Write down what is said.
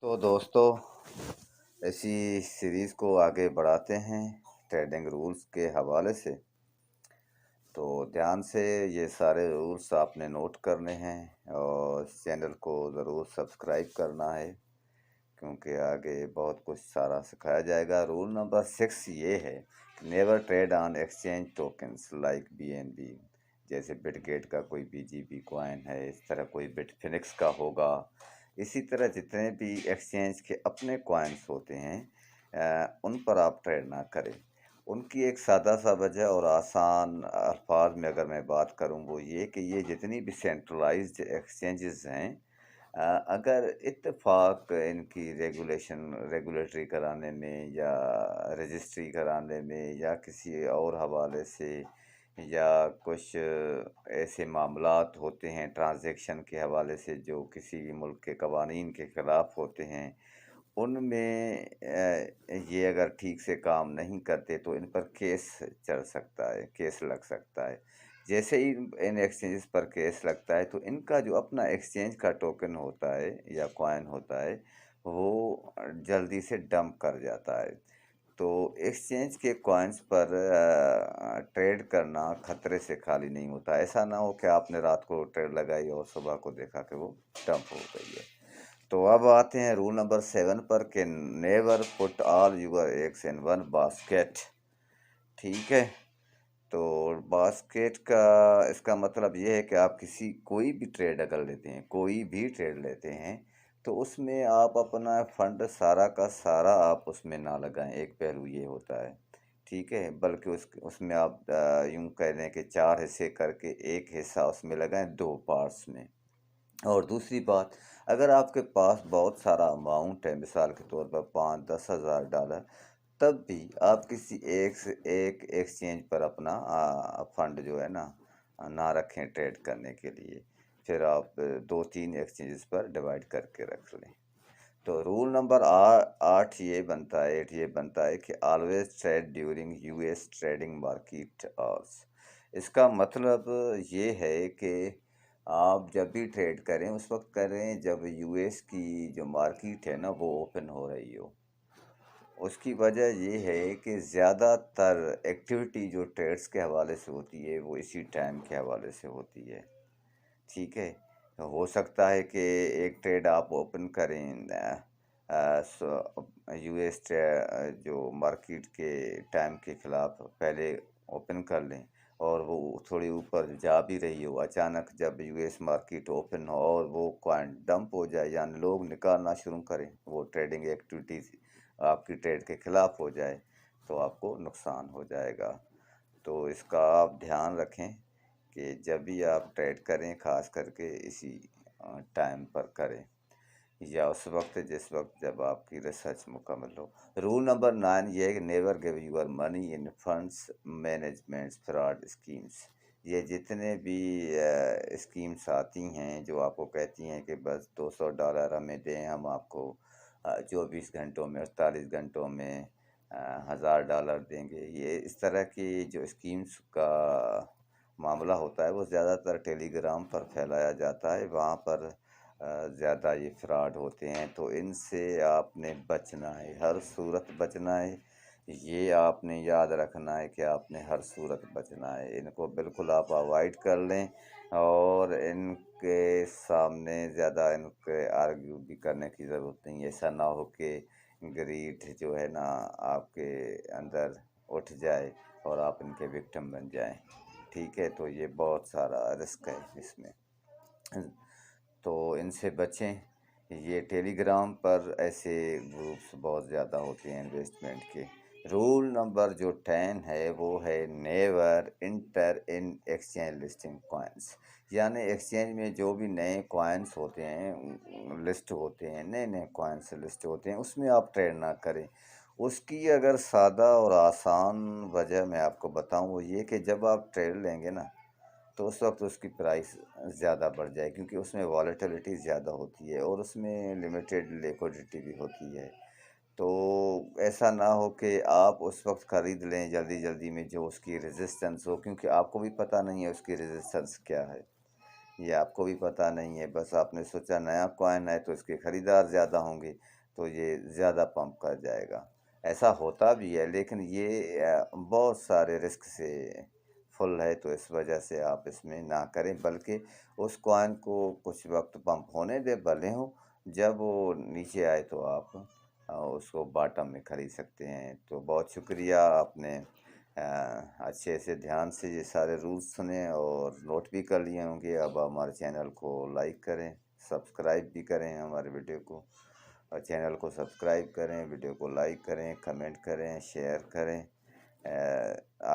तो दोस्तों, इसी सीरीज़ को आगे बढ़ाते हैं ट्रेडिंग रूल्स के हवाले से। तो ध्यान से ये सारे रूल्स आपने नोट करने हैं और इस चैनल को ज़रूर सब्सक्राइब करना है, क्योंकि आगे बहुत कुछ सारा सिखाया जाएगा। रूल नंबर 6 ये है, never trade on exchange tokens like BNB। जैसे बिटगेट का कोई BGB कॉइन है, इस तरह कोई बिटफिनिक्स का होगा। इसी तरह जितने भी एक्सचेंज के अपने कॉइन्स होते हैं, उन पर आप ट्रेड ना करें। उनकी एक सादा सा वजह और आसान अल्फाज में अगर मैं बात करूं, वो ये कि ये जितनी भी सेंट्रलाइज्ड एक्सचेंजेस हैं, अगर इत्तेफाक इनकी रेगुलेटरी कराने में या रजिस्ट्री कराने में या किसी और हवाले से, या कुछ ऐसे मामलात होते हैं ट्रांजैक्शन के हवाले से जो किसी भी मुल्क के कवानीन के ख़िलाफ़ होते हैं, उनमें ये अगर ठीक से काम नहीं करते तो इन पर केस चल सकता है, केस लग सकता है। जैसे ही इन एक्सचेंजेस पर केस लगता है, तो इनका जो अपना एक्सचेंज का टोकन होता है या कॉइन होता है, वो जल्दी से डंप कर जाता है। तो एक्सचेंज के कॉइन्स पर ट्रेड करना खतरे से खाली नहीं होता। ऐसा ना हो कि आपने रात को ट्रेड लगाई और सुबह को देखा कि वो डंप हो गई है। तो अब आते हैं रूल नंबर 7 पर कि never put all your eggs in one basket. ठीक है। तो बास्केट का इसका मतलब ये है कि आप कोई भी ट्रेड अगर लेते हैं, कोई भी ट्रेड लेते हैं, तो उसमें आप अपना फंड सारा का सारा आप उसमें ना लगाएं। एक पहलू ये होता है, ठीक है, बल्कि उसमें आप यूं कह लें कि 4 हिस्से करके एक हिस्सा उसमें लगाएं, 2 पार्ट्स में। और दूसरी बात, अगर आपके पास बहुत सारा अमाउंट है, मिसाल के तौर पर 5-10 हज़ार डॉलर, तब भी आप किसी एक एक्सचेंज पर अपना फंड जो है ना, ना रखें ट्रेड करने के लिए। फिर आप 2-3 एक्सचेंजेस पर डिवाइड करके रख लें। तो रूल नंबर 8 ये बनता है कि always trade during US trading market hours. इसका मतलब ये है कि आप जब भी ट्रेड करें, उस वक्त करें जब US की जो मार्केट है ना, वो ओपन हो रही हो। उसकी वजह ये है कि ज़्यादातर एक्टिविटी जो ट्रेड्स के हवाले से होती है, वो इसी टाइम के हवाले से होती है। ठीक है। तो हो सकता है कि एक ट्रेड आप ओपन करें US जो मार्केट के टाइम के ख़िलाफ़ पहले ओपन कर लें, और वो थोड़ी ऊपर जा भी रही हो, अचानक जब US मार्केट ओपन हो और वो कॉइन डंप हो जाए, यानी लोग निकालना शुरू करें, वो ट्रेडिंग एक्टिविटीज़ आपकी ट्रेड के ख़िलाफ़ हो जाए, तो आपको नुकसान हो जाएगा। तो इसका आप ध्यान रखें कि जब भी आप ट्रेड करें, ख़ास करके इसी टाइम पर करें, या उस वक्त जिस वक्त जब आपकी रिसर्च मुकम्मल हो। रूल नंबर 9 ये है कि never give your money in funds management fraud schemes. ये जितने भी स्कीम्स आती हैं जो आपको कहती हैं कि बस $200 हमें दें, हम आपको 24 घंटों में, 48 घंटों में $1000 देंगे। ये इस तरह की जो स्कीम्स का मामला होता है, वो ज़्यादातर टेलीग्राम पर फैलाया जाता है। वहाँ पर ज़्यादा ये फ्रॉड होते हैं, तो इनसे आपने बचना है, हर सूरत बचना है। ये आपने याद रखना है कि आपने हर सूरत बचना है। इनको बिल्कुल आप अवॉइड कर लें, और इनके सामने ज़्यादा इनके आर्ग्यू भी करने की ज़रूरत नहीं है। ऐसा ना हो कि ग्रीड जो है ना, आपके अंदर उठ जाए और आप इनके विक्टिम बन जाएं। ठीक है, तो ये बहुत सारा रिस्क है इसमें। तो इनसे बचें। ये टेलीग्राम पर ऐसे ग्रुप्स बहुत ज़्यादा होते हैं इन्वेस्टमेंट के। रूल नंबर जो 10 है, वो है never inter in exchange listing coins. यानी एक्सचेंज में जो भी नए कॉइन्स होते हैं, लिस्ट होते हैं, नए नए कॉइन्स लिस्ट होते हैं, उसमें आप ट्रेड ना करें। उसकी अगर सादा और आसान वजह मैं आपको बताऊं, वो ये कि जब आप ट्रेड लेंगे ना, तो उस वक्त उसकी प्राइस ज़्यादा बढ़ जाए, क्योंकि उसमें वॉलेटिलिटी ज़्यादा होती है और उसमें लिमिटेड लिक्विडिटी भी होती है। तो ऐसा ना हो कि आप उस वक्त ख़रीद लें जल्दी-जल्दी में, जो उसकी रेजिस्टेंस हो, क्योंकि आपको भी पता नहीं है उसकी रेजिस्टेंस क्या है। ये आपको भी पता नहीं है, बस आपने सोचा नया कॉइन है तो इसके खरीदार ज़्यादा होंगे, तो ये ज़्यादा पंप कर जाएगा। ऐसा होता भी है, लेकिन ये बहुत सारे रिस्क से फुल है, तो इस वजह से आप इसमें ना करें, बल्कि उस कॉइन को कुछ वक़्त पंप होने दें, भले हो, जब वो नीचे आए तो आप उसको बॉटम में खरीद सकते हैं। तो बहुत शुक्रिया, आपने अच्छे से ध्यान से ये सारे रूल्स सुने और नोट भी कर लिए होंगे। अब हमारे चैनल को लाइक करें, सब्सक्राइब भी करें हमारे वीडियो को, और चैनल को सब्सक्राइब करें, वीडियो को लाइक करें, कमेंट करें, शेयर करें।